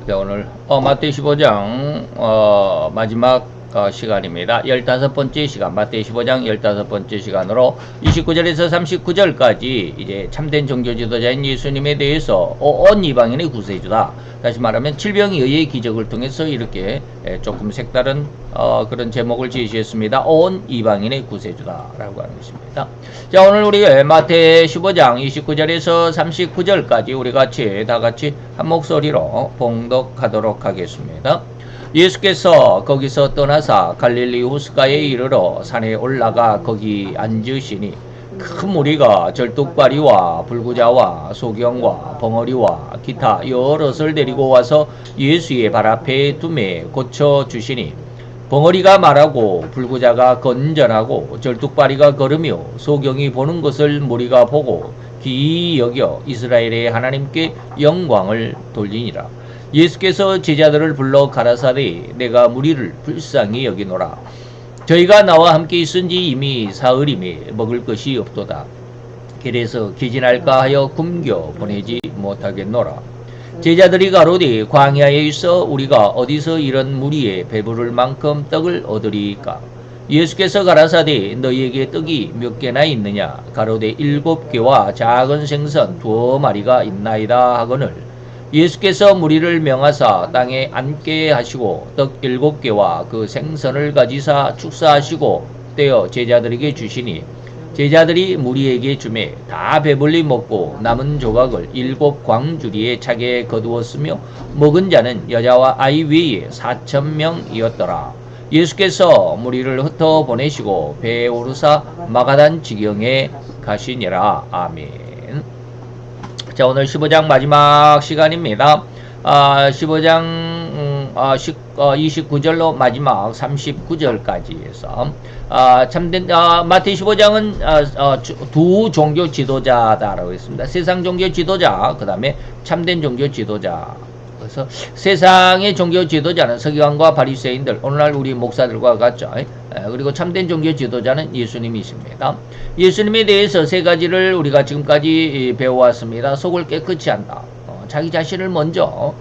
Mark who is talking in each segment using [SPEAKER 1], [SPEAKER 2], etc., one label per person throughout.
[SPEAKER 1] 자, 오늘 마태오 15장 마지막 시간입니다. 15번째 시간, 마태오 15장 15번째 시간으로 29절에서 39절까지 이제 참된 종교 지도자인 예수님에 대해서 온 이방인의 구세주다. 다시 말하면 질병의의 기적을 통해서 이렇게 조금 색다른 그런 제목을 제시했습니다. 온 이방인의 구세주다 라고 하는 것입니다. 자, 오늘 우리 마태 15장 29절에서 39절까지 우리 같이 다 같이 한 목소리로 봉독하도록 하겠습니다. 예수께서 거기서 떠나사 갈릴리 호숫가에 이르러 산에 올라가 거기 앉으시니 큰 무리가 절뚝발이와 불구자와 소경과 벙어리와 기타 여럿을 데리고 와서 예수의 발 앞에 두매 고쳐주시니 벙어리가 말하고 불구자가 건전하고 절뚝발이가 걸으며 소경이 보는 것을 무리가 보고 기이 여겨 이스라엘의 하나님께 영광을 돌리니라. 예수께서 제자들을 불러 가라사대 내가 무리를 불쌍히 여기노라. 저희가 나와 함께 있은지 이미 사흘이매 먹을 것이 없도다. 길에서 기진할까 하여 굶겨 보내지 못하겠노라. 제자들이 가로되 광야에 있어 우리가 어디서 이런 무리에 배부를 만큼 떡을 얻으리까? 예수께서 가라사대 너희에게 떡이 몇 개나 있느냐? 가로되 7개와 작은 생선 2마리가 있나이다 하거늘 예수께서 무리를 명하사 땅에 앉게 하시고 떡 7개와 그 생선을 가지사 축사하시고 떼어 제자들에게 주시니 제자들이 무리에게 주매 다 배불리 먹고 남은 조각을 7광주리에 차게 거두었으며 먹은 자는 여자와 아이 외에 4,000명이었더라. 예수께서 무리를 흩어 보내시고 배에 오르사 마가단 지경에 가시니라. 아멘. 자, 오늘 15장 마지막 시간입니다. 15장 29절로 마지막 39절까지 해서 참된 마태 15장은 두 종교 지도자다라고 했습니다. 세상 종교 지도자, 그 다음에 참된 종교 지도자. 그래서 세상의 종교 지도자는 서기관과 바리새인들, 오늘날 우리 목사들과 같죠. 그리고 참된 종교 지도자는 예수님이십니다. 예수님에 대해서 세 가지를 우리가 지금까지 배워왔습니다. 속을 깨끗이 한다. 자기 자신을 먼저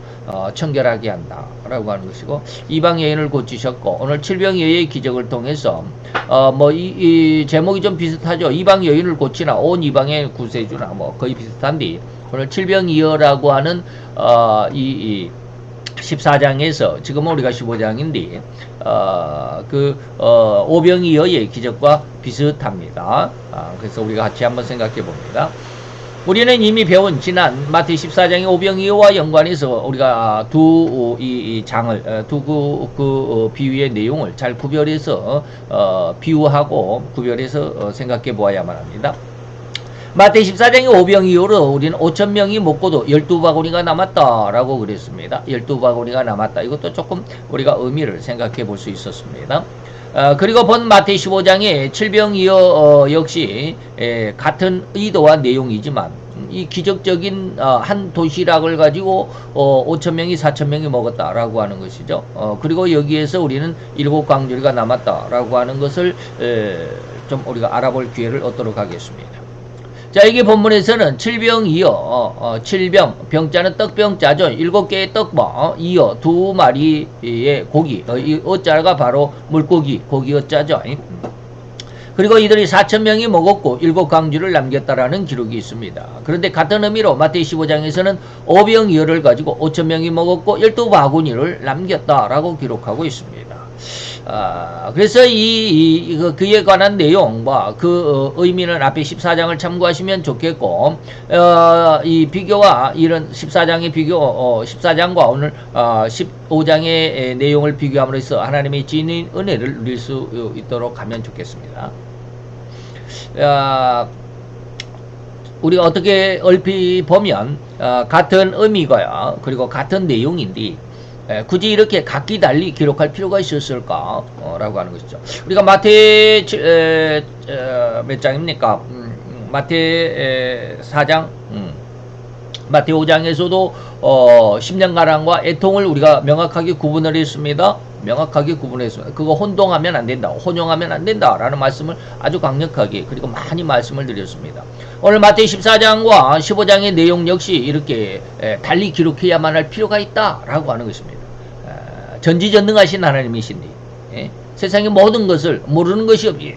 [SPEAKER 1] 청결하게 한다 라고 하는 것이고, 이방 여인을 고치셨고, 오늘 칠병여의 기적을 통해서 이 제목이 좀 비슷하죠. 이방 여인을 고치나 온 이방의 구세주나 뭐 거의 비슷한데, 오늘 칠병이어라고 하는 이 14장에서 지금은 우리가 15장인데 오병이어의 기적과 비슷합니다. 그래서 우리가 같이 한번 생각해 봅니다. 우리는 이미 배운 지난 마태 14장의 오병이어와 연관해서 우리가 두 비유의 내용을 잘 구별해서 비유하고 구별해서 생각해 보아야만 합니다. 마태 14장의 오병이어로 우리는 5,000명이 먹고도 12바구니가 남았다라고 그랬습니다. 12바구니가 남았다. 이것도 조금 우리가 의미를 생각해 볼 수 있었습니다. 그리고 본 마태 15장의 칠병이어 역시 같은 의도와 내용이지만 이 기적적인 한 도시락을 가지고 5,000명이 4,000명이 먹었다라고 하는 것이죠. 그리고 여기에서 우리는 7광주리가 남았다라고 하는 것을 좀 우리가 알아볼 기회를 얻도록 하겠습니다. 자, 이게 본문에서는 칠병이어, 칠병, 병자는 떡병자죠. 7개의 떡, 이어, 2마리의 고기, 이 어자가 바로 물고기, 고기 어자죠. 그리고 이들이 4,000명이 먹었고 7광주를 남겼다라는 기록이 있습니다. 그런데 같은 의미로 마태 15장에서는 오병이어를 가지고 5,000명이 먹었고 12바구니를 남겼다라고 기록하고 있습니다. 그래서 그에 관한 내용과 그 의미는 앞에 14장을 참고하시면 좋겠고, 이 비교와 이런 14장의 비교, 14장과 오늘 15장의 내용을 비교함으로써 하나님의 진인 은혜를 누릴 수 있도록 하면 좋겠습니다. 우리가 어떻게 얼핏 보면 같은 의미고요, 그리고 같은 내용인데 굳이 이렇게 각기 달리 기록할 필요가 있었을까? 라고 하는 것이죠. 우리가 마태 몇 장입니까? 마태 4장, 마태 5장에서도 10년 가랑과 애통을 우리가 명확하게 구분을 했습니다. 명확하게 구분했습니다. 그거 혼동하면 안 된다, 혼용하면 안 된다라는 말씀을 아주 강력하게 그리고 많이 말씀을 드렸습니다. 오늘 마태복음 14장과 15장의 내용 역시 이렇게 달리 기록해야만 할 필요가 있다라고 하는 것입니다. 전지전능하신 하나님이신데 세상의 모든 것을 모르는 것이 없이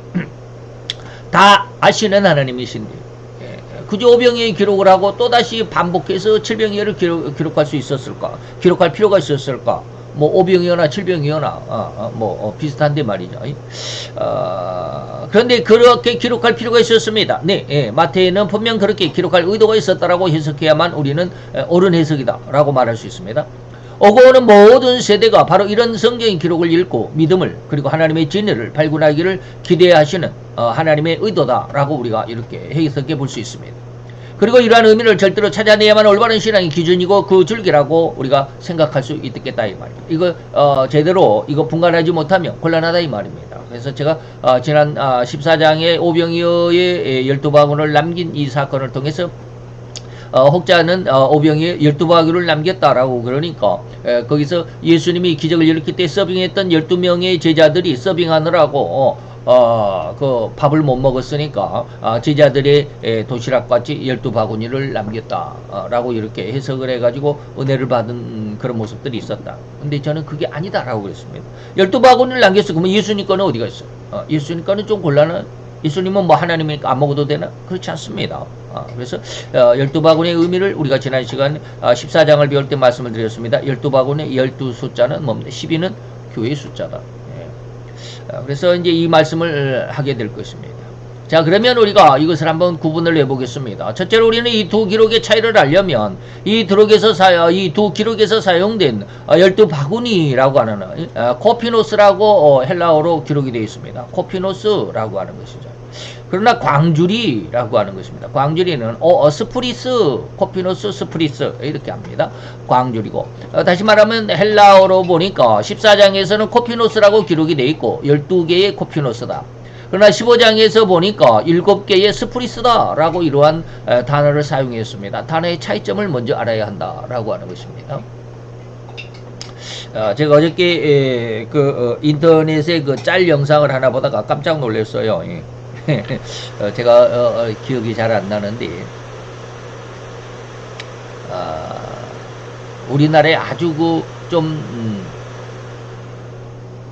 [SPEAKER 1] 다 아시는 하나님이신데 그저 오병이의 기록을 하고 또다시 반복해서 칠병이어를 기록할 수 있었을까? 기록할 필요가 있었을까? 뭐 오병이어나 칠병이어나 비슷한데 말이죠. 그런데 그렇게 기록할 필요가 있었습니다. 네, 마태에는 분명 그렇게 기록할 의도가 있었다라고 해석해야만 우리는 옳은 해석이다라고 말할 수 있습니다. 오고 오는 모든 세대가 바로 이런 성경의 기록을 읽고 믿음을 그리고 하나님의 진리를 발견하기를 기대하시는 하나님의 의도다라고 우리가 이렇게 해석해 볼 수 있습니다. 그리고 이러한 의미를 절대로 찾아내야만 올바른 신앙의 기준이고 그 줄기라고 우리가 생각할 수 있겠다 이 말입니다. 이거 제대로 이거 분간하지 못하면 곤란하다 이 말입니다. 그래서 제가 지난 14장의 오병이어의 12바구니를 남긴 이 사건을 통해서 혹자는 오병이어 12바구니를 남겼다라고 그러니까 거기서 예수님이 기적을 일으킬 때 서빙했던 12명의 제자들이 서빙하느라고 그 밥을 못 먹었으니까 제자들의 도시락같이 12바구니를 남겼다라고 이렇게 해석을 해가지고 은혜를 받은 그런 모습들이 있었다. 근데 저는 그게 아니다라고 그랬습니다. 12바구니를 남겼어. 그러면 예수님 거는 어디가 있어? 예수님 거는 좀 곤란한. 예수님은 뭐 하나님이니까 안 먹어도 되나? 그렇지 않습니다. 그래서 12바구니의 의미를 우리가 지난 시간 14장을 배울 때 말씀을 드렸습니다. 12바구니 12숫자는 뭡니까? 12는 교회의 숫자다. 그래서 이제 이 말씀을 하게 될 것입니다. 자, 그러면 우리가 이것을 한번 구분을 해보겠습니다. 첫째로 우리는 이 두 기록의 차이를 알려면 이 두 기록에서 사용된 12바구니라고 하는 코피노스라고 헬라어로 기록이 되어 있습니다. 코피노스라고 하는 것이죠. 그러나 광주리라고 하는 것입니다. 광주리는 스프리스, 코피노스, 스프리스 이렇게 합니다. 광주리고 다시 말하면 헬라어로 보니까 14장에서는 코피노스라고 기록이 되어 있고 12개의 코피노스다. 그러나 15장에서 보니까 7개의 스프리스다 라고 이러한 단어를 사용했습니다. 단어의 차이점을 먼저 알아야 한다라고 하는 것입니다. 제가 어저께 인터넷에 그 짤 영상을 하나 보다가 깜짝 놀랐어요. 제가 기억이 잘 안 나는데 우리나라에 아주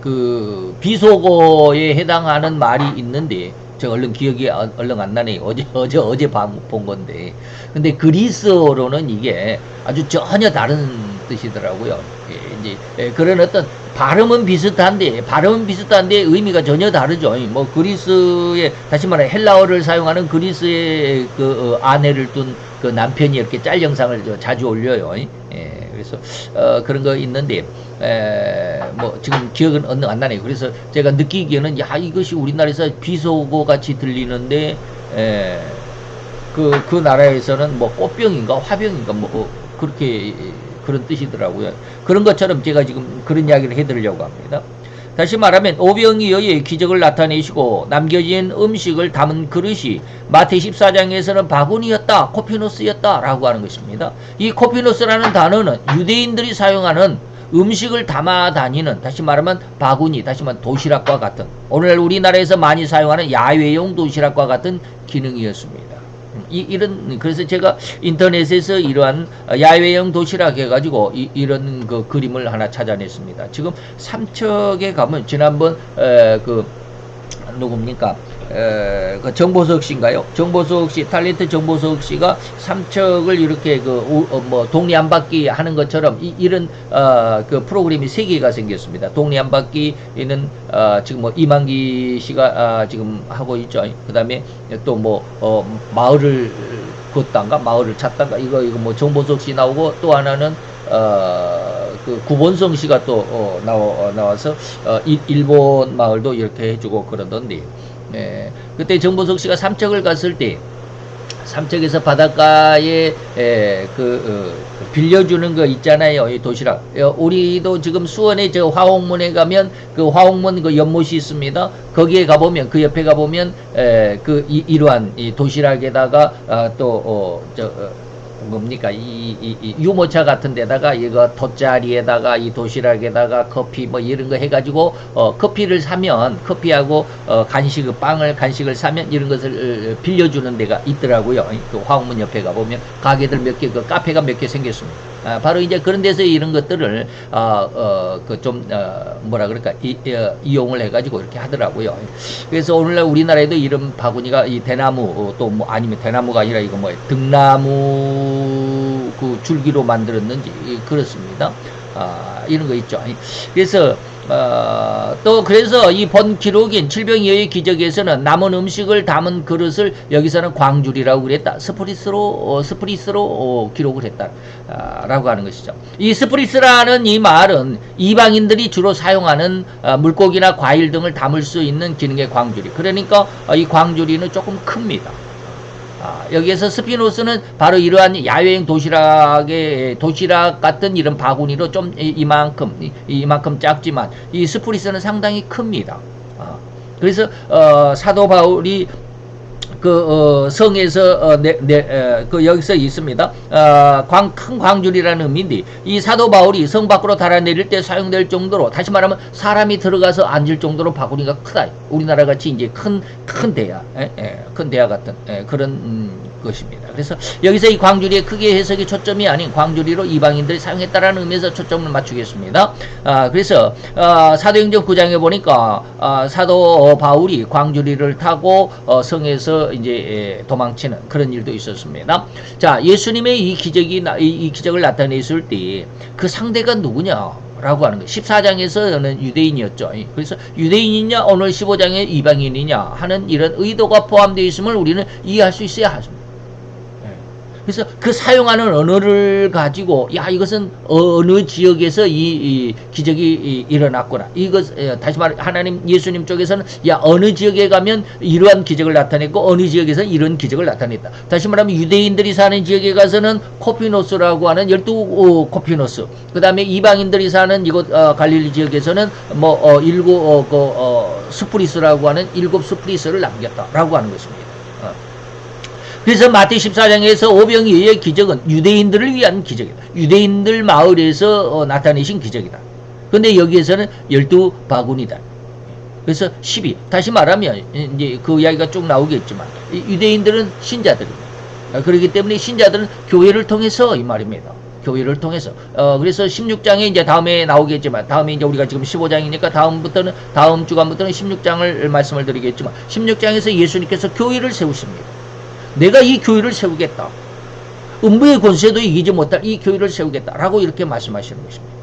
[SPEAKER 1] 그 비속어에 해당하는 말이 있는데 제가 얼른 기억이 얼른 안 나네요. 어제 본 건데. 근데 그리스어로는 이게 아주 전혀 다른 뜻이더라고요. 이제 그런 어떤 발음은 비슷한데 의미가 전혀 다르죠. 뭐 그리스의 다시 말해 헬라어를 사용하는 그리스의 그 아내를 둔 그 남편이 이렇게 짤 영상을 자주 올려요. 그래서 그런 거 있는데 뭐 지금 기억은 언능 안 나네요. 그래서 제가 느끼기에는 이것이 우리나라에서 비속어 같이 들리는데 그 나라에서는 뭐 꽃병인가 화병인가 뭐 그렇게 그런 뜻이더라고요. 그런 것처럼 제가 지금 그런 이야기를 해드리려고 합니다. 다시 말하면 오병이어의 기적을 나타내시고 남겨진 음식을 담은 그릇이 마태 14장에서는 바구니였다, 코피노스였다 라고 하는 것입니다. 이 코피노스라는 단어는 유대인들이 사용하는 음식을 담아 다니는, 다시 말하면 바구니, 다시 말하면 도시락과 같은, 오늘날 우리나라에서 많이 사용하는 야외용 도시락과 같은 기능이었습니다. 그래서 제가 인터넷에서 이러한 야외용 도시락 해가지고 이런 그 그림을 하나 찾아냈습니다. 지금 삼척에 가면 지난번 누굽니까? 그 정보석 씨인가요? 정보석 씨, 탤런트 정보석 씨가 삼척을 이렇게 뭐 동네 한 바퀴 하는 것처럼 이런 그 프로그램이 3개가 생겼습니다. 동네 한 바퀴는 지금 뭐 이만기 씨가 지금 하고 있죠. 그다음에 또 뭐 마을을 걷다가 마을을 찾다가 이거 뭐 정보석 씨 나오고 또 하나는 그 구본성 씨가 또 나와서 일본 마을도 이렇게 해주고 그러던데. 그때 정보석 씨가 삼척을 갔을 때 삼척에서 바닷가에 빌려주는 거 있잖아요. 이 도시락. 우리도 지금 수원에 저 화홍문에 가면 그 화홍문 그 연못이 있습니다. 거기에 가보면 그 옆에 가보면 이러한 이 도시락에다가 뭡니까 이 유모차 같은 데다가 이거 돗자리에다가 이 도시락에다가 커피 뭐 이런 거 해가지고 커피를 사면 커피하고 간식을 사면 이런 것을 빌려주는 데가 있더라고요. 그 화학문 옆에 가보면 가게들 몇 개, 그 카페가 몇 개 생겼습니다. 바로 이제 그런 데서 이런 것들을 뭐라 그럴까 이용을 해가지고 이렇게 하더라고요. 그래서 오늘날 우리나라에도 이런 바구니가 이 대나무 또 뭐 아니면 대나무가 아니라 이거 뭐 등나무 그 줄기로 만들었는지 그렇습니다. 이런 거 있죠. 그래서 또 그래서 이 본 기록인 칠병이어의 기적에서는 남은 음식을 담은 그릇을 여기서는 광줄이라고 그랬다. 스프리스로 기록을 했다. 라고 하는 것이죠. 이 스프리스라는 이 말은 이방인들이 주로 사용하는 물고기나 과일 등을 담을 수 있는 기능의 광줄이. 그러니까 이 광줄이는 조금 큽니다. 여기에서 스피노스는 바로 이러한 야외형 도시락 같은 이런 바구니로 좀 이만큼 작지만 이 스프리스는 상당히 큽니다. 그래서 사도 바울이 성에서 여기서 있습니다. 큰 광줄이라는 의미인데 이 사도 바울이 성 밖으로 달아내릴 때 사용될 정도로 다시 말하면 사람이 들어가서 앉을 정도로 바구니가 크다. 우리나라 같이 이제 큰 대야, 큰 대야 같은 그런 것입니다. 그래서 여기서 이 광주리의 크기의 해석이 초점이 아닌 광주리로 이방인들이 사용했다라는 의미에서 초점을 맞추겠습니다. 그래서 사도행전 9장에 보니까 사도 바울이 광주리를 타고 성에서 이제 도망치는 그런 일도 있었습니다. 자, 예수님의 이 기적을 나타냈을 때 그 상대가 누구냐? 라고 하는 거예요. 14장에서는 유대인이었죠. 그래서 유대인이냐 오늘 15장의 이방인이냐 하는 이런 의도가 포함되어 있음을 우리는 이해할 수 있어야 하십니다. 그래서 그 사용하는 언어를 가지고 이것은 어느 지역에서 이 기적이 일어났구나. 다시 말해 하나님 예수님 쪽에서는 어느 지역에 가면 이러한 기적을 나타냈고 어느 지역에서 이런 기적을 나타냈다. 다시 말하면 유대인들이 사는 지역에 가서는 코피노스라고 하는 12코피노스. 그다음에 이방인들이 사는 이곳 갈릴리 지역에서는 스프리스라고 하는 7스프리스를 남겼다라고 하는 것입니다. 그래서 마태 14장에서 오병이어의 기적은 유대인들을 위한 기적이다. 유대인들 마을에서 나타내신 기적이다. 근데 여기에서는 12바구니다. 그래서 12. 다시 말하면 이제 그 이야기가 쭉 나오겠지만 유대인들은 신자들입니다. 그렇기 때문에 신자들은 교회를 통해서 이 말입니다. 교회를 통해서. 그래서 16장에 이제 다음에 나오겠지만, 다음에 이제 우리가 지금 15장이니까 다음 주간부터는 16장을 말씀을 드리겠지만, 16장에서 예수님께서 교회를 세우십니다. 내가 이 교회를 세우겠다. 음부의 권세도 이기지 못할 이 교회를 세우겠다라고 이렇게 말씀하시는 것입니다.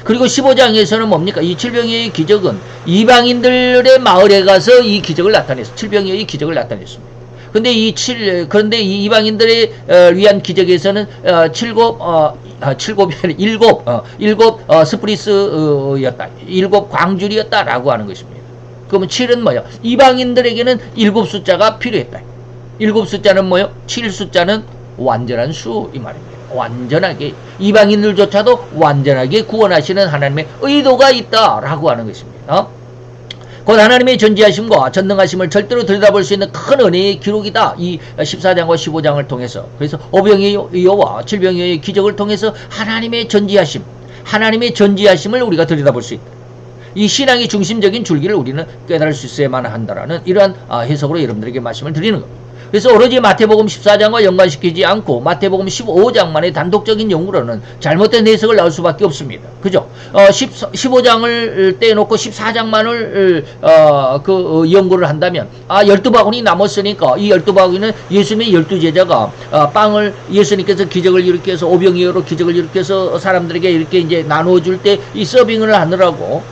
[SPEAKER 1] 그리고 15장에서는 뭡니까? 이 칠병이어의 기적은 이방인들의 마을에 가서 이 기적을 나타냈습니다. 칠병이어의 기적을 나타냈습니다. 그런데 그런데 이 이방인들에 위한 기적에서는 일곱 스프리스였다. 7 광줄이었다라고 하는 것입니다. 그러면 7은 뭐예요? 이방인들에게는 7 숫자가 필요했다. 7 숫자는 뭐예요? 7 숫자는 완전한 수 이 말입니다. 완전하게 이방인들조차도 완전하게 구원하시는 하나님의 의도가 있다라고 하는 것입니다. 곧 하나님의 전지하심과 전능하심을 절대로 들여다볼 수 있는 큰 은혜의 기록이다. 이 14장과 15장을 통해서. 그래서 오병이어와 칠병이어의 기적을 통해서 하나님의 전지하심을 우리가 들여다볼 수 있다. 이 신앙의 중심적인 줄기를 우리는 깨달을 수 있어야만 한다라는 이러한 해석으로 여러분들에게 말씀을 드리는 겁니다. 그래서 오로지 마태복음 14장과 연관시키지 않고 마태복음 15장만의 단독적인 연구로는 잘못된 해석을 나올 수밖에 없습니다. 그죠? 15장을 떼놓고 14장만을 연구를 한다면 12바구니 남았으니까 이 12바구니는 예수님의 12제자가 빵을 예수님께서 기적을 일으켜서 오병이어로 기적을 일으켜서 사람들에게 이렇게 이제 나눠줄 때 이 서빙을 하느라고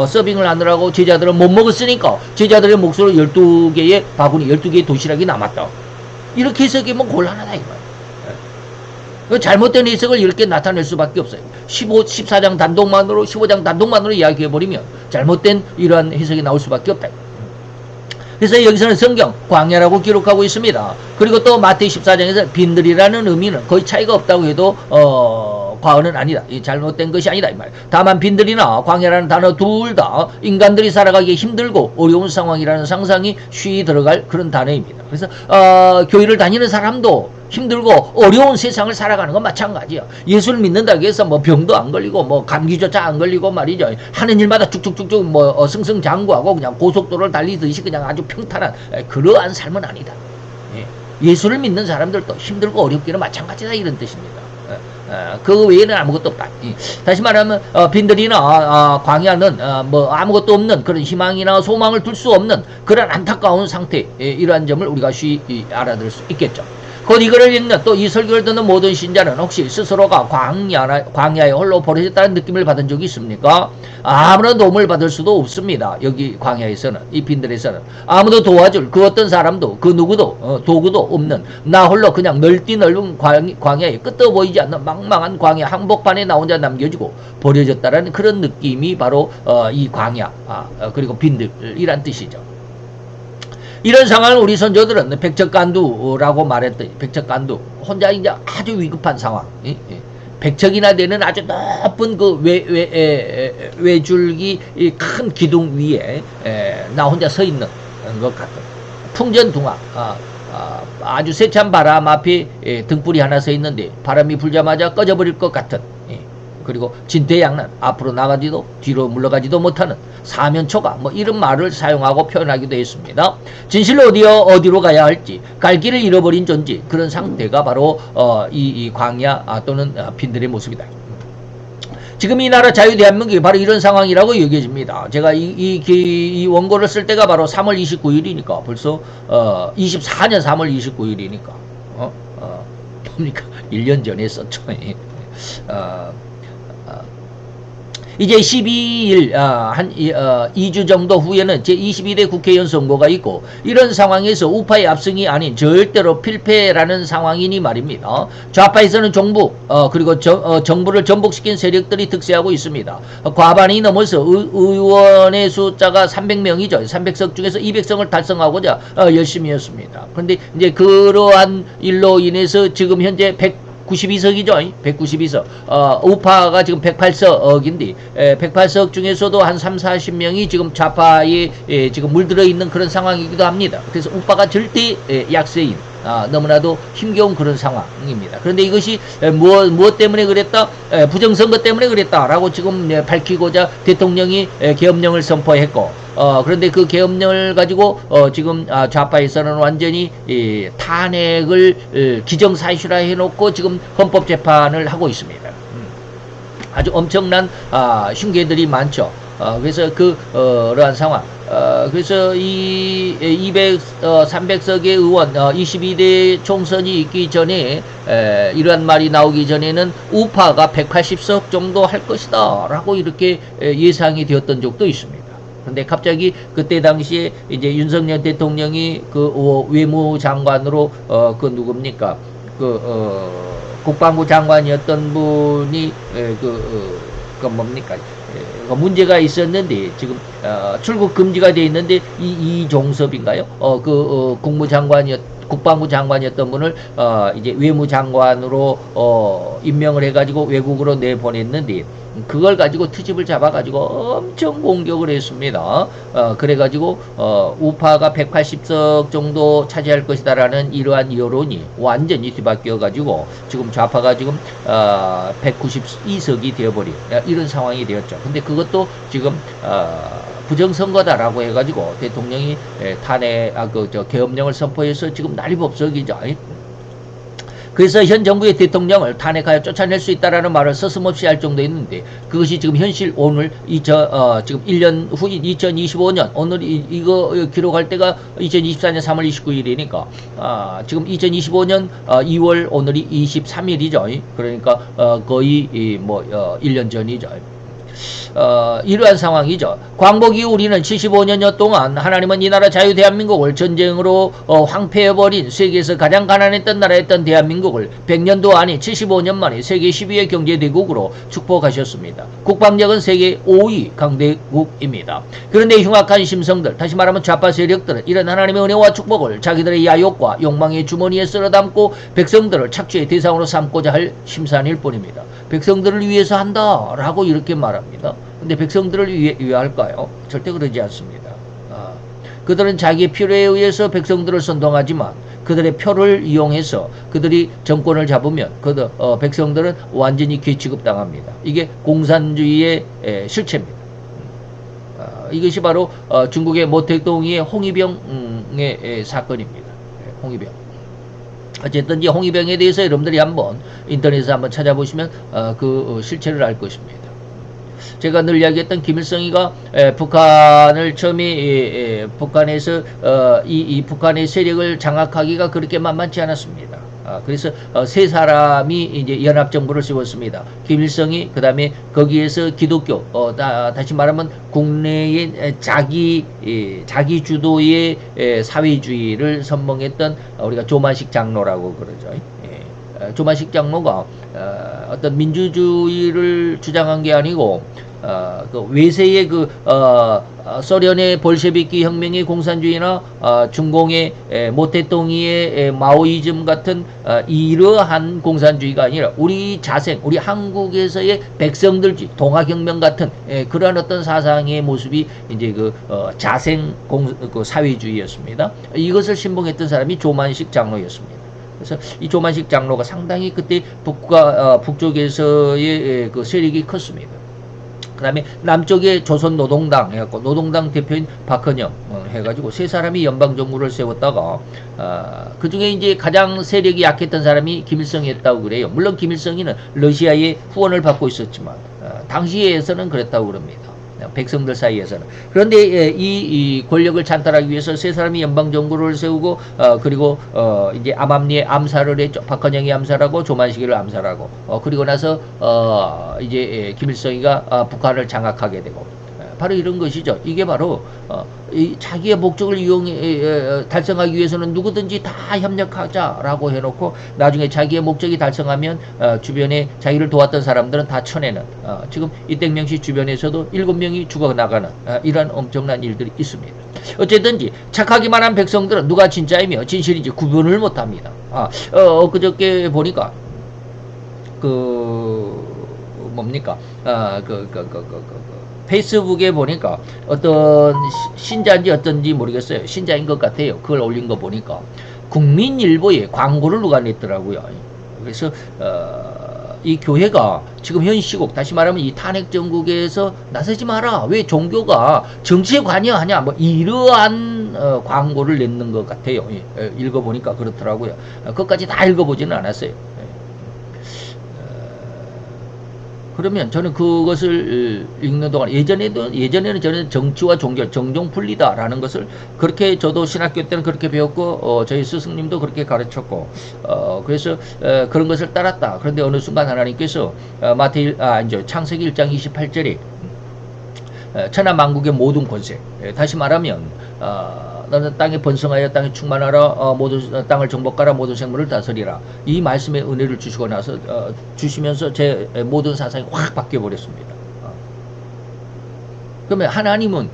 [SPEAKER 1] 서빙을 하느라고 제자들은 못 먹었으니까 제자들의 몫으로 12개의 바구니 12개의 도시락이 남았다. 이렇게 해석하면 곤란하다 이거예요. 잘못된 해석을 이렇게 나타낼 수밖에 없어요. 14장 단독만으로 15장 단독만으로 이야기해버리면 잘못된 이러한 해석이 나올 수밖에 없다. 그래서 여기서는 성경 광야라고 기록하고 있습니다. 그리고 또 마태 14장에서 빈들이라는 의미는 거의 차이가 없다고 해도 과언은 아니다. 이 잘못된 것이 아니다 이 말. 다만 빈들이나 광야라는 단어 둘 다 인간들이 살아가기 힘들고 어려운 상황이라는 상상이 쉬이 들어갈 그런 단어입니다. 그래서 교회를 다니는 사람도 힘들고 어려운 세상을 살아가는 건 마찬가지야. 예수를 믿는다고 해서 뭐 병도 안 걸리고 뭐 감기조차 안 걸리고 말이죠. 하는 일마다 쭉쭉쭉쭉 뭐 승승장구하고 그냥 고속도로를 달리듯이 그냥 아주 평탄한 그러한 삶은 아니다. 예수를 믿는 사람들도 힘들고 어렵기는 마찬가지다 이런 뜻입니다. 그 외에는 아무것도 없다. 다시 말하면 빈들이나 광야는 뭐 아무것도 없는 그런 희망이나 소망을 둘 수 없는 그런 안타까운 상태, 이러한 점을 우리가 쉬이 알아들 수 있겠죠. 곧 이거를 읽는 또 이 설교를 듣는 모든 신자는 혹시 스스로가 광야에 홀로 버려졌다는 느낌을 받은 적이 있습니까? 아무런 도움을 받을 수도 없습니다. 여기 광야에서는, 이 빈들에서는 아무도 도와줄 그 어떤 사람도 그 누구도 도구도 없는 나 홀로 그냥 넓디 넓은 광야에 끝도 보이지 않는 망망한 광야 한복판에 나 혼자 남겨지고 버려졌다라는 그런 느낌이 바로 이 광야 그리고 빈들이란 뜻이죠. 이런 상황을 우리 선조들은 백척간두라고 말했더니, 백척간두, 혼자 이제 아주 위급한 상황, 백척이나 되는 아주 높은 그 외줄기 큰 기둥 위에 나 혼자 서 있는 것 같은 풍전등화, 아주 세찬 바람 앞에 등불이 하나 서 있는데 바람이 불자마자 꺼져버릴 것 같은, 그리고 진퇴양난, 앞으로 나가지도 뒤로 물러가지도 못하는 사면초가 뭐 이런 말을 사용하고 표현하기도 했습니다. 진실로 어디로 가야 할지 갈 길을 잃어버린 존재, 그런 상태가 바로 이 광야 또는 빈들의 모습이다. 지금 이 나라 자유대한민국이 바로 이런 상황이라고 여겨집니다. 제가 이 원고를 쓸 때가 바로 3월 29일이니까 벌써 24년 3월 29일이니까 뭡니까 1년 전에 썼죠. 이제 12일 한 2주 정도 후에는 제22대 국회의원 선거가 있고, 이런 상황에서 우파의 압승이 아닌 절대로 필패라는 상황이니 말입니다. 좌파에서는 정부 그리고 정부를 전복시킨 세력들이 득세하고 있습니다. 과반이 넘어서 의원의 숫자가 300명이죠. 300석 중에서 200석을 달성하고자 열심히 했습니다. 그런데 이제 그러한 일로 인해서 지금 현재 192석이죠. 192석. 우파가 지금 108석인데, 108석 중에서도 한 3, 40명이 지금 좌파에 지금 물들어 있는 그런 상황이기도 합니다. 그래서 우파가 절대 약세인, 너무나도 힘겨운 그런 상황입니다. 그런데 이것이 무엇 때문에 그랬다? 부정선거 때문에 그랬다라고 지금 밝히고자 대통령이 계엄령을 선포했고, 그런데 그 계엄령을 가지고 지금 좌파에서는 완전히 탄핵을 기정사실화 해놓고 지금 헌법재판을 하고 있습니다. 아주 엄청난 흉계들이 많죠. 그래서 그러한 상황. 그래서 이 300석의 의원 22대 총선이 있기 전에 이러한 말이 나오기 전에는 우파가 180석 정도 할 것이다 라고 이렇게 예상이 되었던 적도 있습니다. 근데 갑자기 그때 당시에 이제 윤석열 대통령이 그 외무장관으로 그 누굽니까 국방부 장관이었던 분이 그 뭡니까 문제가 있었는데 지금 출국 금지가 돼 있는데 이종섭인가요? 국방부 장관이었던 분을 이제 외무장관으로 임명을 해가지고 외국으로 내보냈는데, 그걸 가지고 트집을 잡아가지고 엄청 공격을 했습니다. 그래가지고 우파가 180석 정도 차지할 것이다라는 이러한 여론이 완전히 뒤바뀌어가지고 지금 좌파가 지금 192석이 되어버린 이런 상황이 되었죠. 근데 그것도 지금 부정선거다라고 해가지고 대통령이 계엄령을 선포해서 지금 난리법석이죠. 그래서 현 정부의 대통령을 탄핵하여 쫓아낼 수 있다라는 말을 서슴없이 할 정도였는데, 그것이 지금 현실 오늘 지금 1년 후인 2025년 오늘 이거 기록할 때가 2024년 3월 29일이니까 지금 2025년 2월 오늘이 23일이죠. 그러니까 거의 1년 전이죠. 이러한 상황이죠. 광복 이후 우리는 75년여 동안 하나님은 이 나라 자유 대한민국을 전쟁으로 황폐해버린 세계에서 가장 가난했던 나라였던 대한민국을 100년도 아닌 75년 만에 세계 10위의 경제대국으로 축복하셨습니다. 국방력은 세계 5위 강대국입니다. 그런데 흉악한 심성들, 다시 말하면 좌파 세력들은 이런 하나님의 은혜와 축복을 자기들의 야욕과 욕망의 주머니에 쓸어담고 백성들을 착취의 대상으로 삼고자 할 심산일 뿐입니다. 백성들을 위해서 한다라고 이렇게 말합니다. 근데 백성들을 위해 할까요? 절대 그러지 않습니다. 그들은 자기의 필요에 의해서 백성들을 선동하지만 그들의 표를 이용해서 그들이 정권을 잡으면 백성들은 완전히 귀취급당합니다. 이게 공산주의의 실체입니다. 이것이 바로 중국의 모택동의 홍위병의 사건입니다. 홍위병. 어쨌든 이 홍위병에 대해서 여러분들이 한번 인터넷에서 한번 찾아보시면 그 실체를 알 것입니다. 제가 늘 이야기했던 김일성이가 북한을 처음에 북한에서 이 북한의 세력을 장악하기가 그렇게 만만치 않았습니다. 그래서 세 사람이 이제 연합정부를 세웠습니다. 김일성이 그다음에 거기에서 기독교 다시 말하면 국내의 자기 주도의 사회주의를 선봉했던 우리가 조만식 장로라고 그러죠. 조만식 장로가 어떤 민주주의를 주장한 게 아니고 그 외세의 소련의 볼셰비키 혁명의 공산주의나 중공의 모태동이의 마오이즘 같은 이러한 공산주의가 아니라 우리 자생, 우리 한국에서의 백성들주의, 동아혁명 같은 그러한 어떤 사상의 모습이 이제 자생 사회주의였습니다. 이것을 신봉했던 사람이 조만식 장로였습니다. 그래서 이 조만식 장로가 상당히 그때 북쪽에서의 그 세력이 컸습니다. 그 다음에 남쪽에 조선노동당 해갖고 노동당 대표인 박헌영 해가지고 세 사람이 연방정부를 세웠다가 그 중에 이제 가장 세력이 약했던 사람이 김일성이었다고 그래요. 물론 김일성이는 러시아의 후원을 받고 있었지만 당시에서는 그랬다고 그럽니다. 백성들 사이에서는. 그런데 이 권력을 찬탈하기 위해서 세 사람이 연방정부를 세우고 그리고 이제 암암리에 암살을 했죠. 박헌영이 암살하고 조만식이를 암살하고 그리고 나서 이제 김일성이가 북한을 장악하게 되고 바로 이런 것이죠. 이게 바로 자기의 목적을 달성하기 위해서는 누구든지 다 협력하자라고 해놓고 나중에 자기의 목적이 달성하면 주변에 자기를 도왔던 사람들은 다 쳐내는 지금 이땡명씨 주변에서도 7명이 죽어나가는 이런 엄청난 일들이 있습니다. 어쨌든지 착하기만 한 백성들은 누가 진짜이며 진실인지 구분을 못합니다. 그저께 보니까 뭡니까 페이스북에 보니까 어떤 신자인지 어떤지 모르겠어요. 신자인 것 같아요. 그걸 올린 거 보니까 국민일보에 광고를 누가 냈더라고요. 그래서 이 교회가 지금 현 시국 다시 말하면 이 탄핵 정국에서 나서지 마라. 왜 종교가 정치에 관여하냐. 뭐 이러한 광고를 냈는 것 같아요. 읽어보니까 그렇더라고요. 그것까지 다 읽어보지는 않았어요. 그러면 저는 그것을 읽는 동안 예전에는 저는 정치와 종교 정종 분리다라는 것을 그렇게 저도 신학교 때는 그렇게 배웠고 저희 스승님도 그렇게 가르쳤고 그래서 그런 것을 따랐다. 그런데 어느 순간 하나님께서 이제 창세기 1장 28절에 천하 만국의 모든 권세 다시 말하면 너는 땅에 번성하여 땅에 충만하라 모든 땅을 정복하라 모든 생물을 다스리라 이 말씀의 은혜를 주시고 나서 주시면서 제 모든 사상이 확 바뀌어 버렸습니다. 그러면 하나님은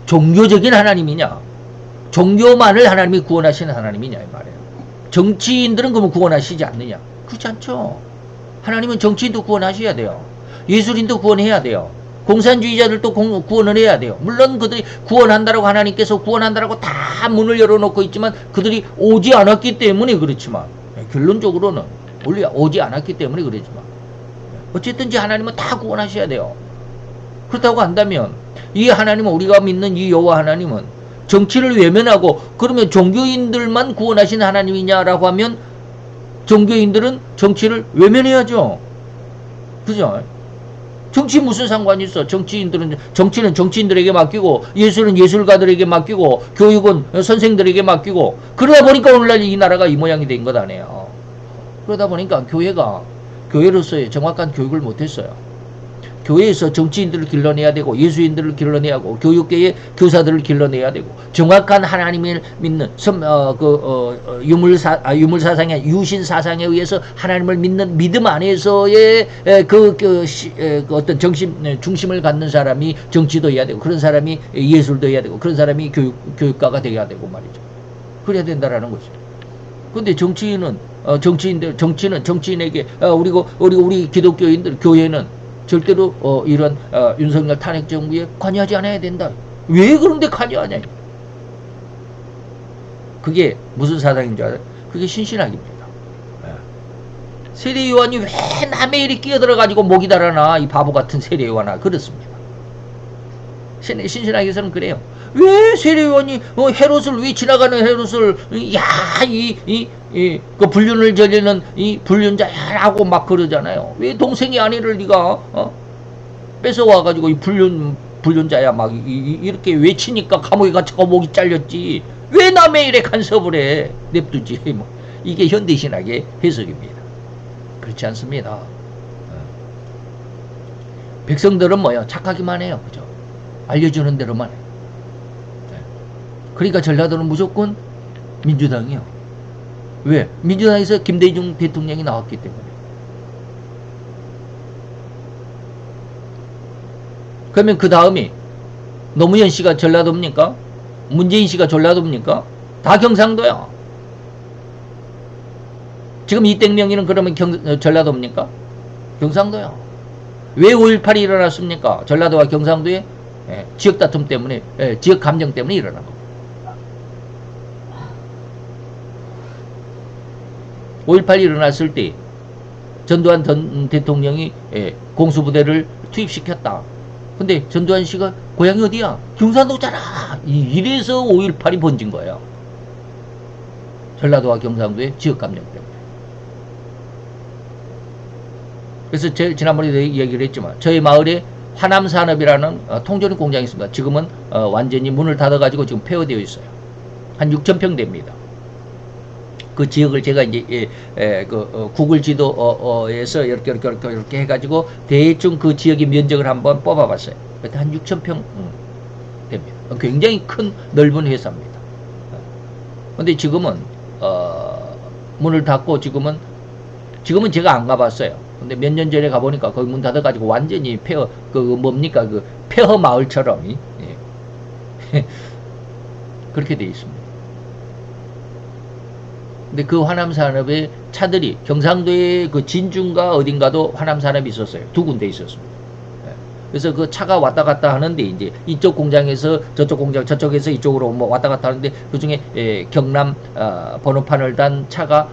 [SPEAKER 1] 종교적인 하나님이냐 종교만을 하나님이 구원하시는 하나님이냐 이 말이에요. 정치인들은 그러면 구원하시지 않느냐? 그렇지 않죠. 하나님은 정치인도 구원하셔야 돼요. 예술인도 구원해야 돼요. 공산주의자들도 구원을 해야 돼요. 물론 그들이 구원한다라고 하나님께서 구원한다라고 다 문을 열어놓고 있지만 그들이 오지 않았기 때문에 그렇지만 결론적으로는 원래 오지 않았기 때문에 그렇지만 어쨌든지 하나님은 다 구원하셔야 돼요. 그렇다고 한다면 이 하나님은 우리가 믿는 이 여호와 하나님은 정치를 외면하고 그러면 종교인들만 구원하신 하나님이냐라고 하면 종교인들은 정치를 외면해야죠. 그죠? 정치 무슨 상관이 있어? 정치는 정치인들에게 맡기고 예술은 예술가들에게 맡기고 교육은 선생들에게 맡기고 그러다 보니까 오늘날 이 나라가 이 모양이 된 것 아니에요. 그러다 보니까 교회가 교회로서의 정확한 교육을 못했어요. 교회에서 정치인들을 길러내야 되고 예수인들을 길러내야 하고 교육계의 교사들을 길러내야 되고 정확한 하나님을 믿는 유물사상의 유신사상에 의해서 하나님을 믿는 믿음 안에서의 어떤 중심을 갖는 사람이 정치도 해야 되고 그런 사람이 예술도 해야 되고 그런 사람이 교육가가 되어야 되고 말이죠. 그래야 된다라는 거죠. 근데 정치인은 정치인에게 우리 기독교인들 교회는 절대로 이런 윤석열 탄핵 정부에 관여하지 않아야 된다. 왜 그런데 관여하냐? 그게 무슨 사상인 줄 알아요? 그게 신신학입니다. 세례요한이 왜 남의 일에 끼어들어가지고 목이 달아나 이 바보 같은 세례요한아 그렇습니다. 신신학에서는 그래요. 왜 세례요한이 헤롯을 왜 지나가는 헤롯을 그 불륜을 저지르는 이 불륜자야라고 막 그러잖아요. 왜 동생이 아내를 네가 뺏어와가지고 이 불륜자야 막 이렇게 외치니까 감옥에 갇혀가 목이 잘렸지. 왜 남의 일에 간섭을 해? 냅두지. 뭐. 이게 현대신학의 해석입니다. 그렇지 않습니다. 백성들은 뭐요? 착하기만 해요. 그죠? 알려주는 대로만 해요. 그러니까 전라도는 무조건 민주당이요. 왜? 민주당에서 김대중 대통령이 나왔기 때문에. 그러면 그 다음이 노무현 씨가 전라도입니까? 문재인 씨가 전라도입니까? 다 경상도야. 지금 이땡명이는 그러면 전라도입니까? 경상도야. 왜 5.18이 일어났습니까? 전라도와 경상도에 지역 다툼 때문에, 지역 감정 때문에 일어난 겁니다. 5.18이 일어났을 때 전두환 전 대통령이 공수부대를 투입시켰다. 근데 전두환 씨가 고향이 어디야? 경상도잖아. 이래서 5.18이 번진 거예요. 전라도와 경상도의 지역감정 때문에. 그래서 지난번에도 얘기를 했지만 저희 마을에 화남산업이라는 통조림 공장이 있습니다. 지금은 완전히 문을 닫아가지고 지금 폐허되어 있어요. 한 6,000평 됩니다. 그 지역을 제가 이제 구글 지도에서 이렇게 해가지고 대충 그 지역의 면적을 한번 뽑아봤어요. 그때 한 6,000평 됩니다. 굉장히 큰 넓은 회사입니다. 근데 지금은 문을 닫고 지금은 제가 안 가봤어요. 근데 몇 년 전에 가보니까 거기 문 닫아가지고 완전히 폐허 폐허 마을처럼 그렇게 돼 있습니다. 근데 그 화남산업의 차들이 경상도의 그 진중과 어딘가도 화남산업이 있었어요. 2군데 있었습니다. 그래서 그 차가 왔다 갔다 하는데 이제 이쪽 공장에서 저쪽 공장, 저쪽에서 이쪽으로 뭐 왔다 갔다 하는데 그 중에 경남 번호판을 단 차가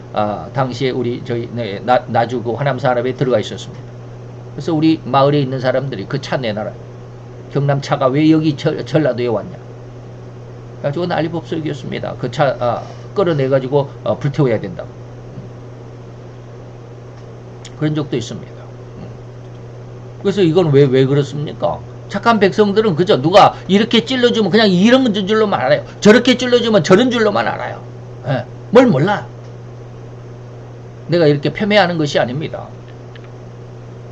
[SPEAKER 1] 당시에 우리 저희 나주 그 화남산업에 들어가 있었습니다. 그래서 우리 마을에 있는 사람들이 그 차 내놔라. 경남 차가 왜 여기 전라도에 왔냐? 가지고 난리법석이었습니다. 그 차 끌어내가지고 불태워야 된다고. 그런 적도 있습니다. 그래서 이건 왜 그렇습니까? 착한 백성들은 그저 누가 이렇게 찔러주면 그냥 이런 줄로만 알아요. 저렇게 찔러주면 저런 줄로만 알아요. 뭘 몰라. 내가 이렇게 폄훼하는 것이 아닙니다.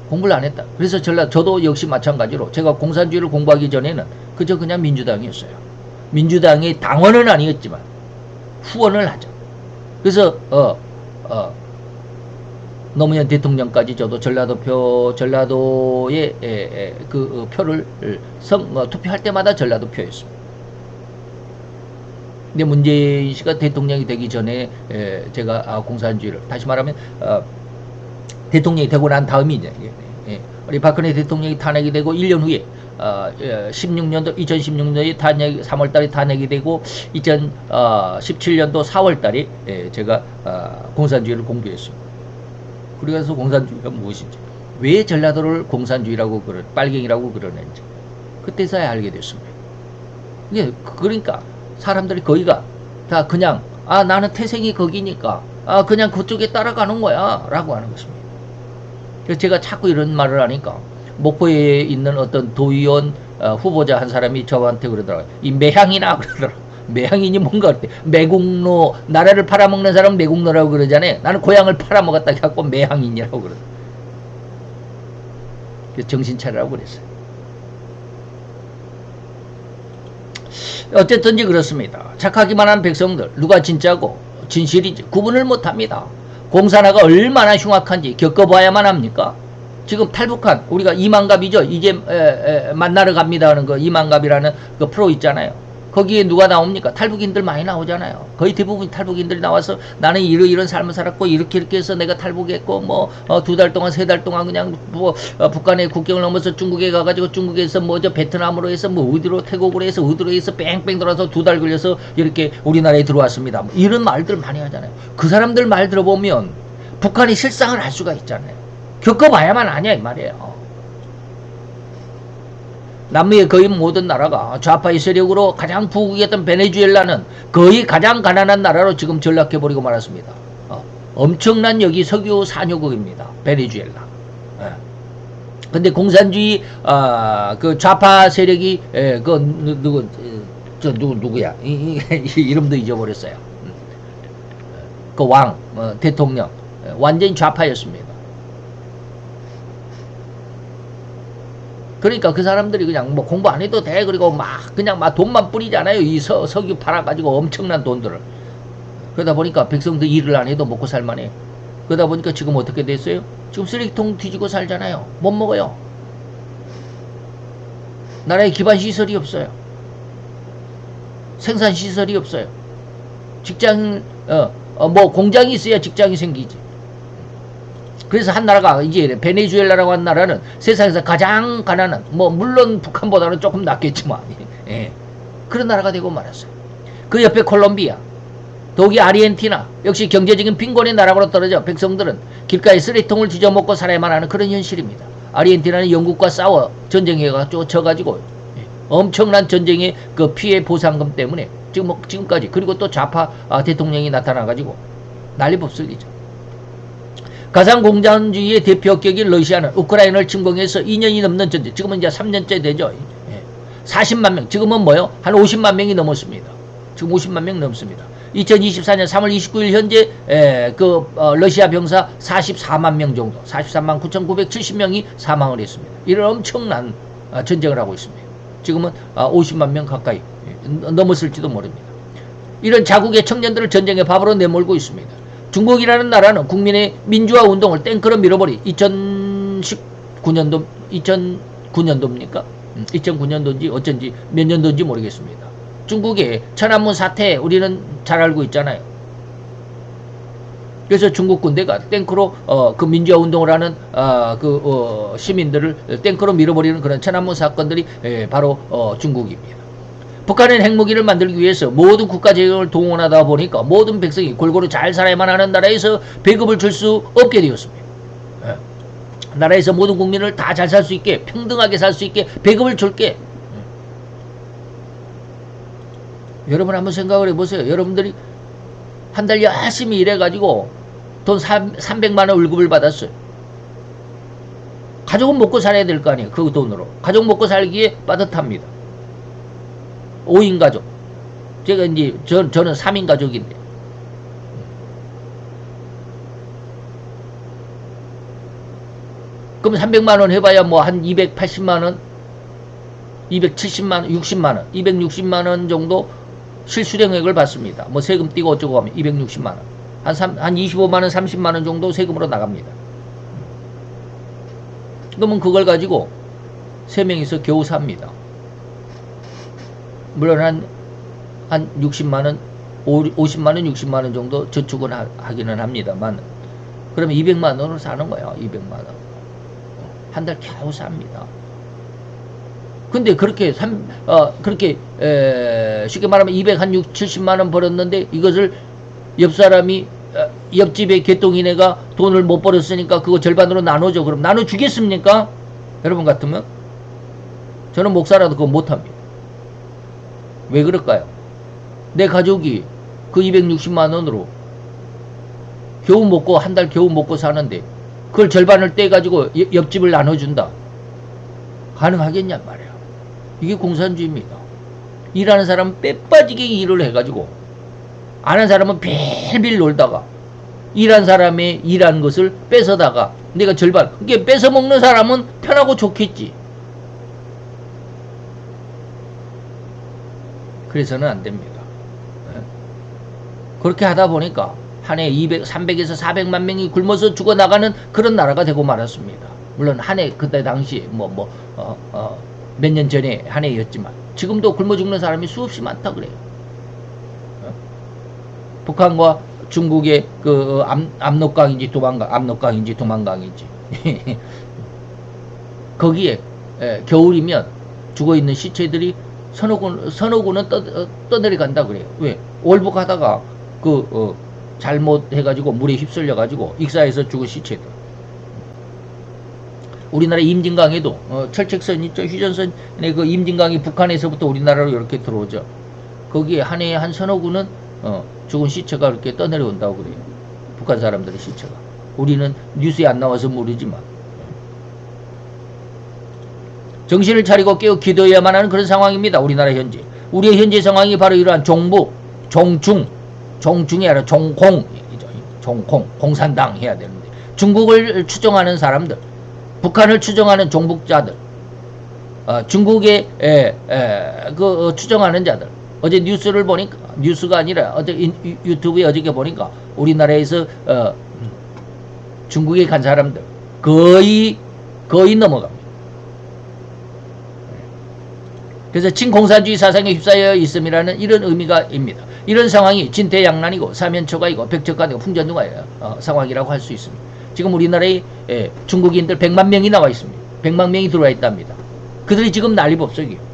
[SPEAKER 1] 공부를 안 했다. 그래서 저도 역시 마찬가지로 제가 공산주의를 공부하기 전에는 그저 그냥 민주당이었어요. 민주당의 당원은 아니었지만 후원을 하죠. 그래서 노무현 대통령까지 저도 전라도의 그 표를 투표할 때마다 전라도 표였습니다. 근데 문재인 씨가 대통령이 되기 전에 제가 공산주의를 다시 말하면 대통령이 되고 난 다음이죠. 우리 박근혜 대통령이 탄핵이 되고 1년 후에 2016년도에 탄핵 3월달에 탄핵이 되고 2017년도 4월달에 제가 공산주의를 공개했습니다. 그래서 공산주의가 무엇인지, 왜 전라도를 공산주의라고 빨갱이라고 그러는지 그때서야 알게 됐습니다. 이게 그러니까 사람들이 거기가 다 그냥 나는 태생이 거기니까 그냥 그쪽에 따라가는 거야 라고 하는 것입니다. 그래서 제가 자꾸 이런 말을 하니까 목포에 있는 어떤 도의원 후보자 한 사람이 저한테 그러더라고요. 이 매향이나 그러더라고요. 매향이니 뭔가 그래. 매국노, 나라를 팔아먹는 사람은 매국노라고 그러잖아요. 나는 고향을 팔아먹었다 해갖고 매향이냐고 그러더라고요. 그래서 정신 차리라고 그랬어요. 어쨌든지 그렇습니다. 착하기만 한 백성들, 누가 진짜고 진실이지 구분을 못합니다. 공산화가 얼마나 흉악한지 겪어봐야만 합니까? 지금 탈북한 우리가 이만갑이죠. 이제 만나러 갑니다 하는 거 이만갑이라는 그 프로 있잖아요. 거기에 누가 나옵니까? 탈북인들 많이 나오잖아요. 거의 대부분 탈북인들이 나와서 나는 이런 삶을 살았고 이렇게 해서 내가 탈북했고 뭐 2달 동안 3달 동안 그냥 뭐 북한의 국경을 넘어서 중국에 가가지고 중국에서 뭐 저 베트남으로 해서 뭐 어디로 태국으로 해서 어디로 해서 뺑뺑 돌아서 2달 걸려서 이렇게 우리나라에 들어왔습니다. 뭐 이런 말들 많이 하잖아요. 그 사람들 말 들어보면 북한이 실상을 알 수가 있잖아요. 겪어봐야만 아냐 이 말이에요. 남미의 거의 모든 나라가 좌파의 세력으로 가장 부국이었던 베네수엘라는 거의 가장 가난한 나라로 지금 전락해버리고 말았습니다. 엄청난 여기 석유 산유국입니다. 베네수엘라. 근데 공산주의 그 좌파 세력이 누구야? 이름도 잊어버렸어요. 그 왕 대통령 완전히 좌파였습니다. 그러니까 그 사람들이 그냥 뭐 공부 안 해도 돼. 그리고 막 그냥 막 돈만 뿌리잖아요. 이 석유 팔아가지고 엄청난 돈들을. 그러다 보니까 백성들 일을 안 해도 먹고 살만해. 그러다 보니까 지금 어떻게 됐어요? 지금 쓰레기통 뒤지고 살잖아요. 못 먹어요. 나라에 기반 시설이 없어요. 생산 시설이 없어요. 직장 뭐 공장이 있어야 직장이 생기지. 그래서 한 나라가 이제 베네수엘라라고 한 나라는 세상에서 가장 가난한 뭐 물론 북한보다는 조금 낫겠지만 그런 나라가 되고 말았어요. 그 옆에 콜롬비아, 독일, 아르헨티나 역시 경제적인 빈곤의 나라로 떨어져 백성들은 길가에 쓰레기통을 뒤져먹고 살아야만 하는 그런 현실입니다. 아르헨티나는 영국과 싸워 전쟁해가지고 져가지고 엄청난 전쟁의 그 피해 보상금 때문에 지금까지 그리고 또 좌파 대통령이 나타나가지고 난리 법석이죠. 가상공산주의의 대표격인 러시아는 우크라이나를 침공해서 2년이 넘는 전쟁, 지금은 이제 3년째 되죠. 40만 명, 지금은 뭐요? 한 50만 명이 넘었습니다. 지금 50만 명 넘습니다. 2024년 3월 29일 현재 러시아 병사 44만 명 정도, 43만 9,970명이 사망을 했습니다. 이런 엄청난 전쟁을 하고 있습니다. 지금은 50만 명 가까이 넘었을지도 모릅니다. 이런 자국의 청년들을 전쟁의 밥으로 내몰고 있습니다. 중국이라는 나라는 국민의 민주화 운동을 땡크로 밀어버리 2019년도입니까? 2009년도인지 어쩐지 몇 년도인지 모르겠습니다. 중국의 천안문 사태 우리는 잘 알고 있잖아요. 그래서 중국 군대가 땡크로 그 민주화 운동을 하는 시민들을 땡크로 밀어버리는 그런 천안문 사건들이 바로 중국입니다. 북한은 핵무기를 만들기 위해서 모든 국가 재정을 동원하다 보니까 모든 백성이 골고루 잘 살아야만 하는 나라에서 배급을 줄 수 없게 되었습니다. 나라에서 모든 국민을 다 잘 살 수 있게 평등하게 살 수 있게 배급을 줄게. 여러분 한번 생각을 해보세요. 여러분들이 한 달 열심히 일해가지고 돈 300만 원 월급을 받았어요. 가족은 먹고 살아야 될 거 아니에요. 그 돈으로. 가족 먹고 살기에 빠듯합니다. 5인 가족. 제가 이제 저는 3인 가족인데. 그럼 300만 원 해봐야 뭐 한 280만 원, 270만 원, 60만 원, 260만 원 정도 실수령액을 받습니다. 뭐 세금 띄고 어쩌고 하면 260만 원. 한 25만 원, 30만 원 정도 세금으로 나갑니다. 그러면 그걸 가지고 3명이서 겨우 삽니다. 물론 한 60만원, 50만원, 60만원 정도 저축은 하기는 합니다만, 그러면 200만원으로 사는 거예요. 200만원. 한 달 겨우 삽니다. 근데 그렇게, 쉽게 말하면 270만원 벌었는데, 이것을 옆 사람이, 옆집의 개똥이네가 돈을 못 벌었으니까 그거 절반으로 나눠줘. 그럼 나눠주겠습니까? 여러분 같으면? 저는 목사라도 그거 못합니다. 왜 그럴까요? 내 가족이 그 260만 원으로 겨우 먹고 한 달 겨우 먹고 사는데 그걸 절반을 떼가지고 옆집을 나눠준다. 가능하겠냔 말이야. 이게 공산주의입니다. 일하는 사람은 빼빠지게 일을 해가지고 안 하는 사람은 빌빌 놀다가 일한 사람의 일한 것을 뺏어다가 내가 절반, 그게 뺏어 먹는 사람은 편하고 좋겠지. 그래서는 안 됩니다. 그렇게 하다 보니까 한 해 300에서 400만 명이 굶어서 죽어나가는 그런 나라가 되고 말았습니다. 물론 한 해 그때 당시 몇 년 전에 한 해였지만 지금도 굶어 죽는 사람이 수없이 많다 그래요. 북한과 중국의 그 압록강인지 도만강인지 거기에 겨울이면 죽어있는 시체들이 서너 군은 떠내려간다 그래요. 왜? 월북하다가 잘못해가지고 물에 휩쓸려가지고 익사해서 죽은 시체들. 우리나라 임진강에도 철책선 있죠. 휴전선의 그 임진강이 북한에서부터 우리나라로 이렇게 들어오죠. 거기에 한 해에 한 서너 군은 죽은 시체가 이렇게 떠내려온다고 그래요. 북한 사람들의 시체가. 우리는 뉴스에 안 나와서 모르지만 정신을 차리고 깨어 기도해야만 하는 그런 상황입니다. 우리나라 현재. 우리의 현재 상황이 바로 이러한 종북, 종중이 아니라 종공, 공산당 해야 되는데 중국을 추종하는 사람들, 북한을 추종하는 종북자들, 중국의 추종하는 자들. 어제 뉴스를 보니까, 뉴스가 아니라 어제 유튜브에 어저께 보니까 우리나라에서 중국에 간 사람들 거의 넘어갑니다. 그래서 친공산주의 사상에 휩싸여 있음이라는 이런 의미가입니다. 이런 상황이 진퇴양난이고 사면초가이고 백척간이고 풍전등화의 상황이라고 할 수 있습니다. 지금 우리나라에 중국인들 100만 명이 나와 있습니다. 100만 명이 들어와 있답니다. 그들이 지금 난리법석이에요.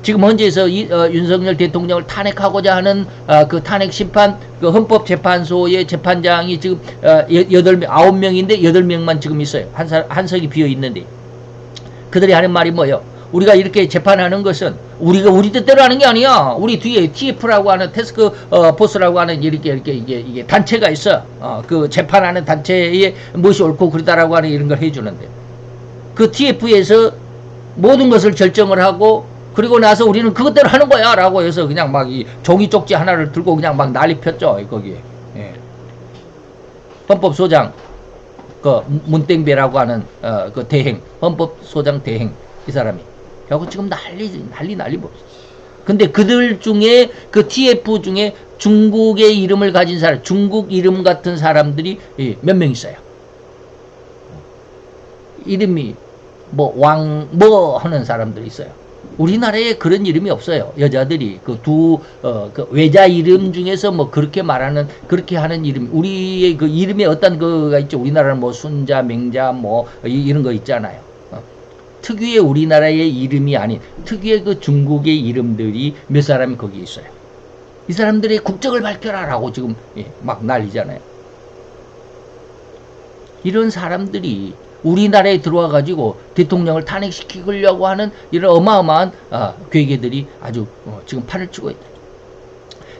[SPEAKER 1] 지금 현재에서 윤석열 대통령을 탄핵하고자 하는 그 탄핵 심판, 그 헌법재판소의 재판장이 지금 9명인데 8명만 지금 있어요. 한 석이 비어 있는데 그들이 하는 말이 뭐예요? 우리가 이렇게 재판하는 것은 우리 뜻대로 하는 게 아니야. 우리 뒤에 TF라고 하는 태스크 포스라고 하는 이게 단체가 있어. 그 재판하는 단체에 무엇이 옳고 그르다라고 하는 이런 걸 해주는데 그 TF에서 모든 것을 결정을 하고 그리고 나서 우리는 그것대로 하는 거야 라고 해서 그냥 막 이 종이 쪽지 하나를 들고 그냥 막 난리 폈죠. 거기에. 예. 헌법소장 그 문땡배라고 하는 그 대행, 헌법소장 대행 이 사람이 그리고 지금 난리 법. 근데 그들 중에 그 TF 중에 중국의 이름을 가진 사람, 중국 이름 같은 사람들이 몇 명 있어요. 이름이 뭐 하는 사람들이 있어요. 우리나라에 그런 이름이 없어요. 여자들이 그 외자 이름 중에서 뭐 그렇게 말하는 그렇게 하는 이름, 우리의 그 이름에 어떤 거가 있죠. 우리나라는 뭐 순자, 맹자 뭐 이런 거 있잖아요. 특유의 우리나라의 이름이 아닌 특유의 그 중국의 이름들이 몇 사람이 거기 있어요. 이 사람들의 국적을 밝혀라라고 지금 막 난리잖아요. 이런 사람들이 우리나라에 들어와 가지고 대통령을 탄핵시키려고 하는 이런 어마어마한 괴계들이 아주 지금 판을 치고 있다.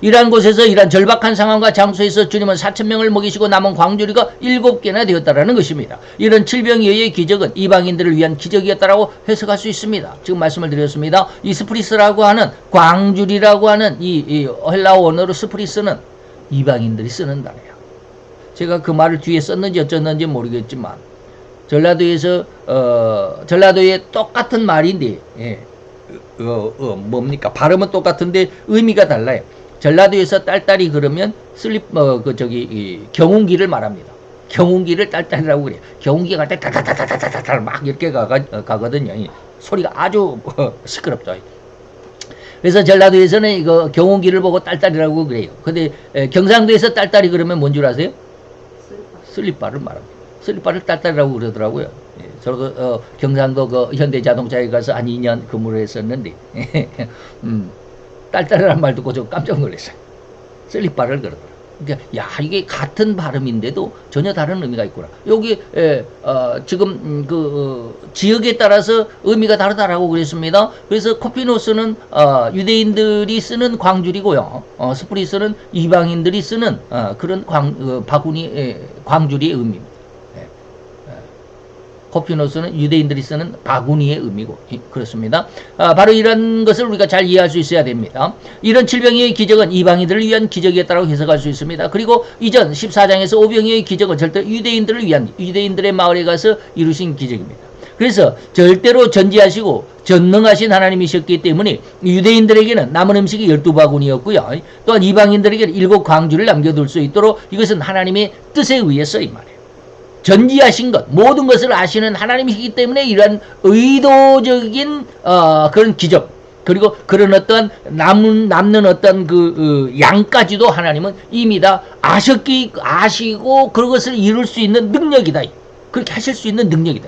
[SPEAKER 1] 이러한 곳에서 이러한 절박한 상황과 장소에서 주님은 4,000명을 먹이시고 남은 광주리가 7개나 되었다라는 것입니다. 이런 질병이의 기적은 이방인들을 위한 기적이었다라고 해석할 수 있습니다. 지금 말씀을 드렸습니다. 이 스프리스라고 하는 광주리라고 하는 이 헬라어 언어로 스프리스는 이방인들이 쓰는 단어예요. 제가 그 말을 뒤에 썼는지 어쩌는지 모르겠지만 전라도에서 전라도의 똑같은 말인데 뭡니까? 발음은 똑같은데 의미가 달라요. 전라도에서 딸딸이 그러면 경운기를 말합니다. 경운기를 딸딸이라고 그래요. 경운기가 갈 때 다다다다다다다 막 이렇게 가거든요. 소리가 아주 시끄럽죠. 그래서 전라도에서는 이거 경운기를 보고 딸딸이라고 그래요. 근데 경상도에서 딸딸이 그러면 뭔 줄 아세요? 슬립바를 말합니다. 슬립바를 딸딸이라고 그러더라고요. 저도 경상도 그 현대자동차에 가서 한 2년 근무를 했었는데 딸딸이라는 말 듣고 저 깜짝 놀랐어요. 슬립바를 그러더라고요. 그러니까 야 이게 같은 발음인데도 전혀 다른 의미가 있구나. 여기 지금 지역에 따라서 의미가 다르다라고 그랬습니다. 그래서 코피노스는 유대인들이 쓰는 광주리고요. 스프리스는 이방인들이 쓰는 그런 광주리의 의미입니다. 코피노스는 유대인들이 쓰는 바구니의 의미고 그렇습니다. 바로 이런 것을 우리가 잘 이해할 수 있어야 됩니다. 이런 질병의 기적은 이방인들을 위한 기적이었다고 해석할 수 있습니다. 그리고 이전 14장에서 오병이의 기적은 절대 유대인들을 위한 유대인들의 마을에 가서 이루신 기적입니다. 그래서 절대로 전지하시고 전능하신 하나님이셨기 때문에 유대인들에게는 남은 음식이 12바구니였고요. 또한 이방인들에게는 7광주를 남겨둘 수 있도록 이것은 하나님의 뜻에 의해서 이 말이에요. 전지하신 것, 모든 것을 아시는 하나님이시기 때문에 이러한 의도적인 그런 기적, 그리고 그런 어떤 남는 어떤 그 양까지도 하나님은 이미 다 아시고 그것을 이룰 수 있는 능력이다. 그렇게 하실 수 있는 능력이다.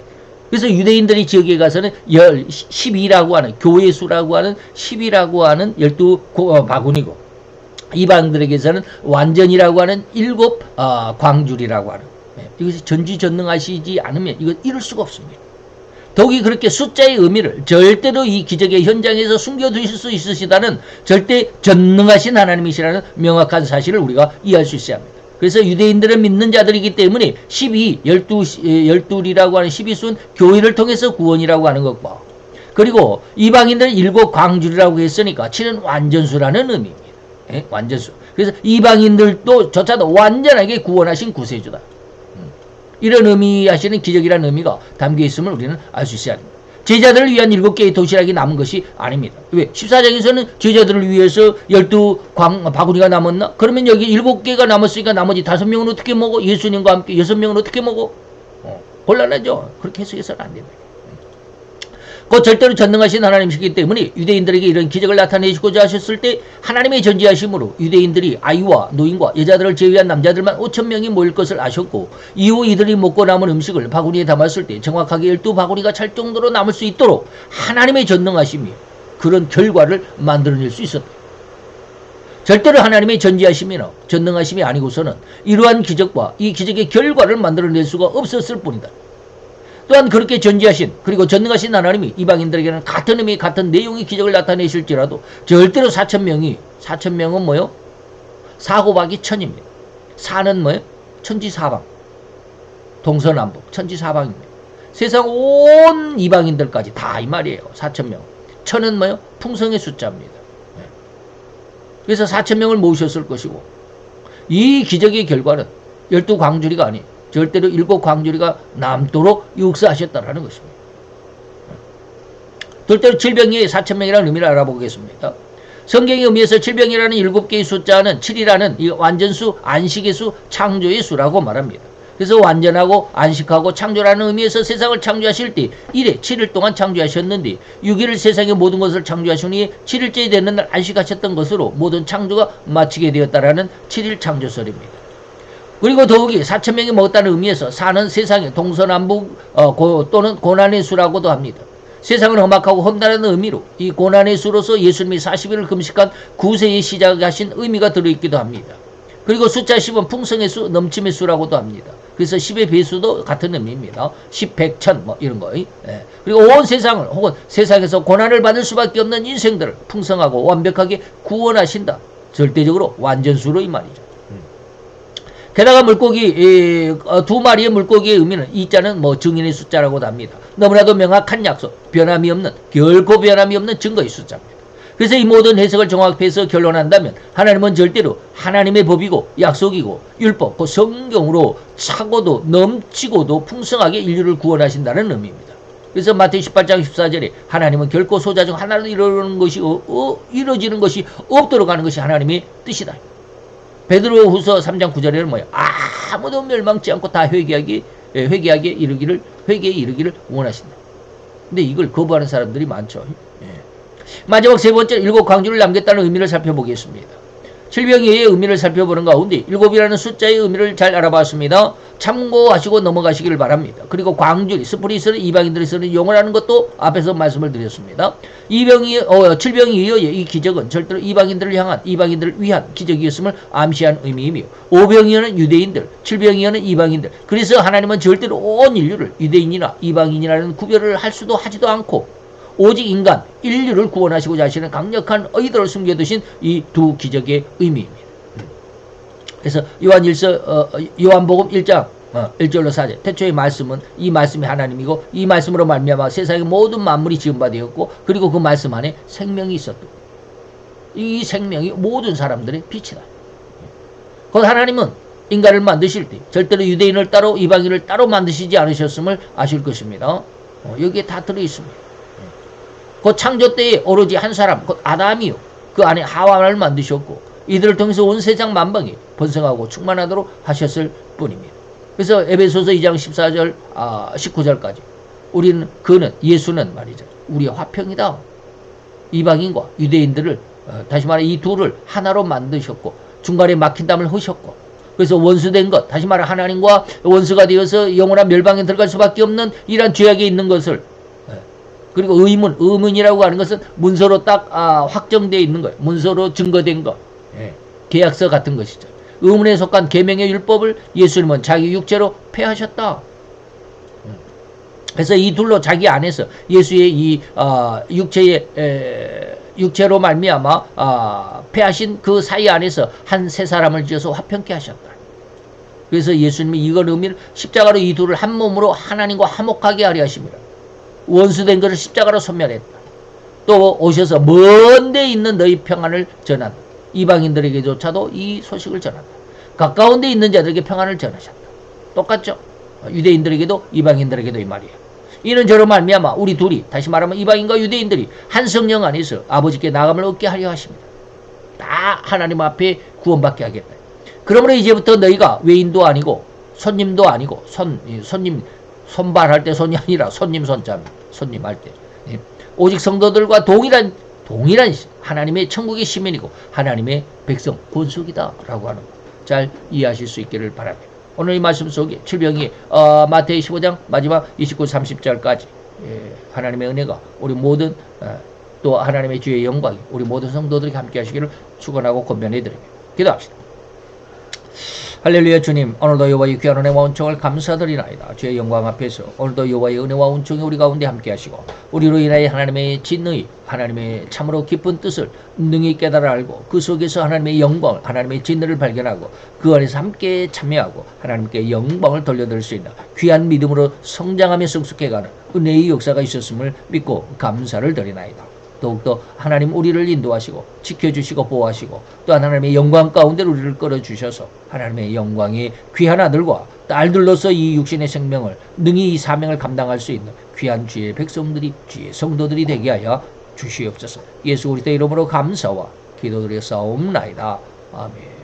[SPEAKER 1] 그래서 유대인들이 지역에 가서는 12라고 하는 교회 수라고 하는 10이라고 하는 12바구니고 이방들에게서는 완전이라고 하는 7 광줄이라고 하는 이것이 전지전능하시지 않으면 이거 이룰 수가 없습니다. 더욱이 그렇게 숫자의 의미를 절대로 이 기적의 현장에서 숨겨두실 수 있으시다는 절대 전능하신 하나님이시라는 명확한 사실을 우리가 이해할 수 있어야 합니다. 그래서 유대인들은 믿는 자들이기 때문에 12이라고 하는 12수는 교회를 통해서 구원이라고 하는 것과 그리고 이방인들은 7 광줄이라고 했으니까 7은 완전수라는 의미입니다. 완전수. 그래서 이방인들도 조차도 완전하게 구원하신 구세주다. 이런 의미하시는 기적이라는 의미가 담겨 있음을 우리는 알 수 있어야 합니다. 제자들을 위한 7개의 도시락이 남은 것이 아닙니다. 왜? 14장에서는 제자들을 위해서 12바구니가 남았나? 그러면 여기 7개가 남았으니까 나머지 5명은 어떻게 먹어? 예수님과 함께 6명은 어떻게 먹어? 곤란하죠? 그렇게 해석해서는 안 됩니다. 그 절대로 전능하신 하나님이시기 때문에 유대인들에게 이런 기적을 나타내시고자 하셨을 때 하나님의 전지하심으로 유대인들이 아이와 노인과 여자들을 제외한 남자들만 5,000명이 모일 것을 아셨고 이후 이들이 먹고 남은 음식을 바구니에 담았을 때 정확하게 12바구니가 찰 정도로 남을 수 있도록 하나님의 전능하심이 그런 결과를 만들어낼 수 있었다. 절대로 하나님의 전지하심이나 전능하심이 아니고서는 이러한 기적과 이 기적의 결과를 만들어낼 수가 없었을 뿐이다. 또한 그렇게 전지하신 그리고 전능하신 하나님이 이방인들에게는 같은 의미 같은 내용의 기적을 나타내실지라도 절대로 4,000명은 뭐요? 4 곱하기 1000입니다. 4는 뭐요? 천지사방 동서남북 천지사방입니다. 세상 온 이방인들까지 다 이 말이에요. 4,000명. 1000은 뭐요? 풍성의 숫자입니다. 그래서 4,000명을 모으셨을 것이고 이 기적의 결과는 12광주리가 아니에요. 절대로 7 광주리가 남도록 역사하셨다라는 것입니다. 둘째로 질병이 4,000명이라는 의미를 알아보겠습니다. 성경의 의미에서 질병이라는 7개의 숫자는 7이라는 이 완전수, 안식의 수, 창조의 수라고 말합니다. 그래서 완전하고 안식하고 창조라는 의미에서 세상을 창조하실 때 1회 7일 동안 창조하셨는데 6일을 세상의 모든 것을 창조하시니 7일째 되는 날 안식하셨던 것으로 모든 창조가 마치게 되었다라는 7일 창조설입니다. 그리고 더욱이 4,000명이 먹었다는 의미에서 4는 세상의 동서남북 또는 고난의 수라고도 합니다. 세상은 험악하고 험난한 의미로 이 고난의 수로서 예수님이 40일을 금식한 구세에 시작하신 의미가 들어있기도 합니다. 그리고 숫자 10은 풍성의 수, 넘침의 수라고도 합니다. 그래서 10의 배수도 같은 의미입니다. 10, 100, 1000 뭐 이런 거. 그리고 온 세상을 혹은 세상에서 고난을 받을 수밖에 없는 인생들을 풍성하고 완벽하게 구원하신다. 절대적으로 완전수로 이 말이죠. 게다가 물고기 2마리의 물고기의 의미는 이 자는 뭐 증인의 숫자라고도 합니다. 너무나도 명확한 약속, 변함이 없는 결코 변함이 없는 증거의 숫자입니다. 그래서 이 모든 해석을 종합해서 결론한다면 하나님은 절대로 하나님의 법이고 약속이고 율법, 그 성경으로 차고도 넘치고도 풍성하게 인류를 구원하신다는 의미입니다. 그래서 마태복음 18장 14절에 하나님은 결코 소자 중 하나로 이루어지는 것이 없도록 하는 것이 하나님의 뜻이다. 베드로후서 3장 9절에는 뭐예요? 아무도 멸망치 않고 다 회개에 이르기를 원하신다. 근데 이걸 거부하는 사람들이 많죠. 마지막 세 번째 7 광주를 남겼다는 의미를 살펴보겠습니다. 질병의 의미를 살펴보는 가운데 7이라는 숫자의 의미를 잘 알아봤습니다. 참고하시고 넘어가시기를 바랍니다. 그리고 광주리, 스프리스는 이방인들이 쓰는 용어라는 것도 앞에서 말씀을 드렸습니다. 질병이 이어의 이 기적은 절대로 이방인들을 향한 이방인들을 위한 기적이었음을 암시한 의미이며 오병이어는 유대인들, 질병이어는 이방인들. 그래서 하나님은 절대로 온 인류를 유대인이나 이방인이라는 구별을 할 수도 하지도 않고 오직 인간, 인류를 구원하시고자 하시는 강력한 의도를 숨겨두신 이 두 기적의 의미입니다. 그래서 요한복음 1장 1절로 4절. 태초의 말씀은 이 말씀이 하나님이고 이 말씀으로 말미암아 세상의 모든 만물이 지은 바 되었고 그리고 그 말씀 안에 생명이 있었다. 이 생명이 모든 사람들의 빛이다. 곧 하나님은 인간을 만드실 때 절대로 유대인을 따로 이방인을 따로 만드시지 않으셨음을 아실 것입니다. 여기에 다 들어있습니다. 곧 창조 때에 오로지 한 사람, 곧 아담이요. 그 안에 하와를 만드셨고 이들을 통해서 온 세상 만방에 번성하고 충만하도록 하셨을 뿐입니다. 그래서 에베소서 2장 14절, 19절까지 예수는 말이죠. 우리의 화평이다. 이방인과 유대인들을 다시 말해 이 둘을 하나로 만드셨고 중간에 막힌 담을 허셨고 그래서 원수된 것, 다시 말해 하나님과 원수가 되어서 영원한 멸망에 들어갈 수밖에 없는 이러한 죄악에 있는 것을 그리고 의문이라고 하는 것은 문서로 딱 확정되어 있는 거예요. 문서로 증거된 것. 계약서 같은 것이죠. 의문에 속한 계명의 율법을 예수님은 자기 육체로 폐하셨다. 그래서 이 둘로 자기 안에서 예수의 이 육체로 말미암아 폐하신 그 사이 안에서 한 세 사람을 지어서 화평케 하셨다. 그래서 예수님이 이걸 의미를 십자가로 이 둘을 한 몸으로 하나님과 화목하게 하려 하십니다. 원수된 것을 십자가로 소멸했다. 또 오셔서 먼 데 있는 너희 평안을 전한다. 이방인들에게조차도 이 소식을 전한다. 가까운 데 있는 자들에게 평안을 전하셨다. 똑같죠? 유대인들에게도 이방인들에게도 이 말이에요. 이는 저로 말미암아 우리 둘이 다시 말하면 이방인과 유대인들이 한 성령 안에서 아버지께 나감을 얻게 하려 하십니다. 다 하나님 앞에 구원받게 하겠다. 그러므로 이제부터 너희가 외인도 아니고 손님도 아니고 손님 손발할 때 손이 아니라 손님 손자입니다. 손님 할 때. 오직 성도들과 동일한 하나님의 천국의 시민이고 하나님의 백성 본속이다 라고 하는 것. 잘 이해하실 수 있기를 바랍니다. 오늘 이 말씀 속에 칠병이 마태의 15장 마지막 29, 30절까지 하나님의 은혜가 우리 모든 또 하나님의 주의 영광이 우리 모든 성도들에게 함께 하시기를 축원하고 권면해 드립니다. 기도합시다. 할렐루야. 주님, 오늘도 여호와의 귀한 은혜와 은총을 감사드리나이다. 주의 영광 앞에서 오늘도 여호와의 은혜와 은총이 우리 가운데 함께 하시고 우리로 인하여 하나님의 진의, 하나님의 참으로 깊은 뜻을 능히 깨달아 알고 그 속에서 하나님의 영광을, 하나님의 진리를 발견하고 그 안에서 함께 참여하고 하나님께 영광을 돌려드릴 수 있는 귀한 믿음으로 성장하며 성숙해가는 은혜의 역사가 있었음을 믿고 감사를 드리나이다. 더욱더 하나님 우리를 인도하시고 지켜주시고 보호하시고 또한 하나님의 영광 가운데 우리를 끌어주셔서 하나님의 영광의 귀한 아들과 딸들로서 이 육신의 생명을 능히 이 사명을 감당할 수 있는 귀한 주의 백성들이, 주의 성도들이 되게 하여 주시옵소서. 예수 그리스도의 이름으로 감사와 기도드려 싸움나이다. 아멘.